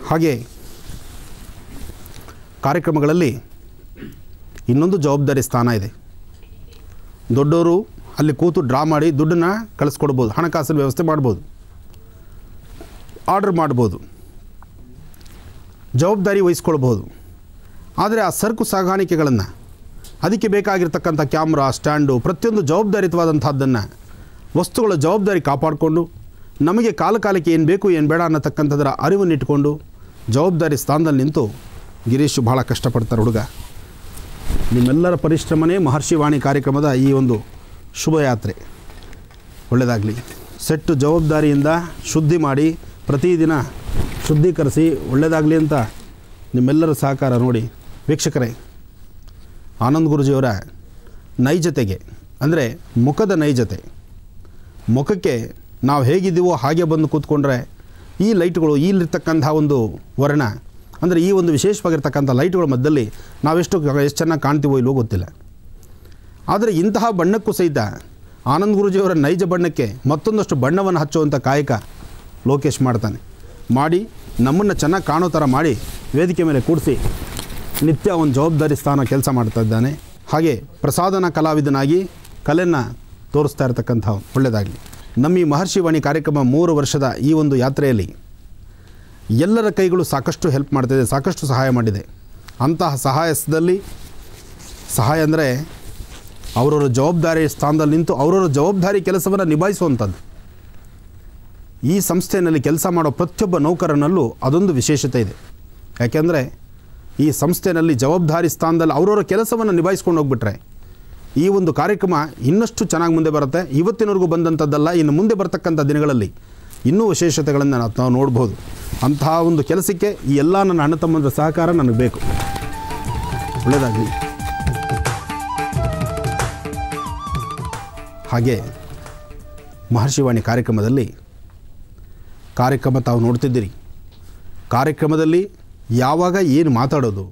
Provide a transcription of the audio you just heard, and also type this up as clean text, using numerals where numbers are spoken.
ಹಾಗೆ ಕಾರ್ಯಕ್ರಮಗಳಲ್ಲಿ ಇನ್ನೊಂದು ಜವಾಬ್ದಾರಿ ಸ್ಥಾನ ಇದೆ. ದೊಡ್ಡವರು ಅಲ್ಲಿ ಕೂತು ಡ್ರಾ ಮಾಡಿ ದುಡ್ಡನ್ನು ಕಳಿಸ್ಕೊಡ್ಬೋದು, ಹಣಕಾಸಿನ ವ್ಯವಸ್ಥೆ ಮಾಡ್ಬೋದು, ಆರ್ಡರ್ ಮಾಡ್ಬೋದು, ಜವಾಬ್ದಾರಿ ವಹಿಸ್ಕೊಳ್ಬೋದು. ಆದರೆ ಆ ಸರಕು ಸಾಗಾಣಿಕೆಗಳನ್ನು ಅದಕ್ಕೆ ಬೇಕಾಗಿರ್ತಕ್ಕಂಥ ಕ್ಯಾಮ್ರಾ, ಸ್ಟ್ಯಾಂಡು, ಪ್ರತಿಯೊಂದು ಜವಾಬ್ದಾರಿತವಾದಂಥದ್ದನ್ನು ವಸ್ತುಗಳ ಜವಾಬ್ದಾರಿ ಕಾಪಾಡಿಕೊಂಡು ನಮಗೆ ಕಾಲಕಾಲಕ್ಕೆ ಏನು ಬೇಕು ಏನು ಬೇಡ ಅನ್ನತಕ್ಕಂಥದ್ರ ಅರಿವನ್ನಿಟ್ಕೊಂಡು ಜವಾಬ್ದಾರಿ ಸ್ಥಾನದಲ್ಲಿ ನಿಂತು ಗಿರೀಶ್ ಭಾಳ ಕಷ್ಟಪಡ್ತಾರೆ ಹುಡುಗ. ನಿಮ್ಮೆಲ್ಲರ ಪರಿಶ್ರಮನೇ ಮಹರ್ಷಿ ವಾಣಿ ಕಾರ್ಯಕ್ರಮದ ಈ ಒಂದು ಶುಭಯಾತ್ರೆ ಒಳ್ಳೆಯದಾಗಲಿ. ಸೆಟ್ಟು ಜವಾಬ್ದಾರಿಯಿಂದ ಶುದ್ಧಿ ಮಾಡಿ ಪ್ರತಿದಿನ ಶುದ್ಧೀಕರಿಸಿ ಒಳ್ಳೆಯದಾಗಲಿ ಅಂತ ನಿಮ್ಮೆಲ್ಲರ ಸಹಕಾರ ನೋಡಿ. ವೀಕ್ಷಕರೇ, ಆನಂದ್ ಗುರೂಜಿಯವರ ನೈಜತೆಗೆ ಅಂದರೆ ಮುಖದ ನೈಜತೆ, ಮುಖಕ್ಕೆ ನಾವು ಹೇಗಿದ್ದೀವೋ ಹಾಗೆ ಬಂದು ಕೂತ್ಕೊಂಡ್ರೆ ಈ ಲೈಟ್ಗಳು ಇಲ್ಲಿರ್ತಕ್ಕಂಥ ಒಂದು ವರ್ಣ ಅಂದರೆ ಈ ಒಂದು ವಿಶೇಷವಾಗಿರ್ತಕ್ಕಂಥ ಲೈಟ್ಗಳ ಮಧ್ಯದಲ್ಲಿ ನಾವೆಷ್ಟು ಚೆನ್ನಾಗಿ ಕಾಣ್ತೀವೋ ಇಲ್ವೋ ಗೊತ್ತಿಲ್ಲ. ಆದರೆ ಇಂತಹ ಬಣ್ಣಕ್ಕೂ ಸಹಿತ ಆನಂದ್ ಗುರೂಜಿಯವರ ನೈಜ ಬಣ್ಣಕ್ಕೆ ಮತ್ತೊಂದಷ್ಟು ಬಣ್ಣವನ್ನು ಹಚ್ಚುವಂಥ ಕಾಯಕ ಲೋಕೇಶ್ ಮಾಡ್ತಾನೆ. ಮಾಡಿ ನಮ್ಮನ್ನು ಚೆನ್ನಾಗಿ ಕಾಣೋ ಥರ ಮಾಡಿ ವೇದಿಕೆ ಮೇಲೆ ಕೂಡಿಸಿ ನಿತ್ಯ ಒಂದು ಜವಾಬ್ದಾರಿ ಸ್ಥಾನ ಕೆಲಸ ಮಾಡ್ತಾ ಇದ್ದಾನೆ. ಹಾಗೆ ಪ್ರಸಾದನ ಕಲಾವಿದನಾಗಿ ಕಲೆಯನ್ನು ತೋರಿಸ್ತಾ ಇರತಕ್ಕಂಥ ಒಳ್ಳೆಯದಾಗಲಿ. ನಮ್ಮ ಈ ಮಹರ್ಷಿ ವಾಣಿ ಕಾರ್ಯಕ್ರಮ 3 ವರ್ಷದ ಈ ಒಂದು ಯಾತ್ರೆಯಲ್ಲಿ ಎಲ್ಲರ ಕೈಗಳು ಸಾಕಷ್ಟು ಹೆಲ್ಪ್ ಮಾಡ್ತಿದೆ, ಸಾಕಷ್ಟು ಸಹಾಯ ಮಾಡಿದೆ. ಅಂತಹ ಸಹಾಯ ಅಂದರೆ ಅವರವರ ಜವಾಬ್ದಾರಿ ಸ್ಥಾನದಲ್ಲಿ ನಿಂತು ಅವರವರ ಜವಾಬ್ದಾರಿ ಕೆಲಸವನ್ನು ನಿಭಾಯಿಸುವಂಥದ್ದು. ಈ ಸಂಸ್ಥೆಯಲ್ಲಿ ಕೆಲಸ ಮಾಡೋ ಪ್ರತಿಯೊಬ್ಬ ನೌಕರನಲ್ಲೂ ಅದೊಂದು ವಿಶೇಷತೆ ಇದೆ. ಯಾಕೆಂದರೆ ಈ ಸಂಸ್ಥೆಯಲ್ಲಿ ಜವಾಬ್ದಾರಿ ಸ್ಥಾನದಲ್ಲಿ ಅವರವರ ಕೆಲಸವನ್ನು ನಿಭಾಯಿಸ್ಕೊಂಡು ಹೋಗ್ಬಿಟ್ರೆ ಈ ಒಂದು ಕಾರ್ಯಕ್ರಮ ಇನ್ನಷ್ಟು ಚೆನ್ನಾಗಿ ಮುಂದೆ ಬರುತ್ತೆ. ಇವತ್ತಿನವರೆಗೂ ಬಂದಂಥದ್ದಲ್ಲ, ಇನ್ನು ಮುಂದೆ ಬರ್ತಕ್ಕಂಥ ದಿನಗಳಲ್ಲಿ ಇನ್ನೂ ವಿಶೇಷತೆಗಳನ್ನು ನಾವು ನೋಡ್ಬೋದು. ಅಂತಹ ಒಂದು ಕೆಲಸಕ್ಕೆ ಈ ಎಲ್ಲ ನನ್ನ ಅಣ್ಣ ತಮ್ಮಂದ್ರ ಸಹಕಾರ ನನಗೆ ಬೇಕು. ಒಳ್ಳೆಯದಾಗಲಿ. ಹಾಗೆ ಮಹರ್ಷಿ ವಾಣಿ ಕಾರ್ಯಕ್ರಮ ತಾವು ನೋಡ್ತಿದ್ದೀರಿ. ಕಾರ್ಯಕ್ರಮದಲ್ಲಿ ಯಾವಾಗ ಏನು ಮಾತಾಡೋದು,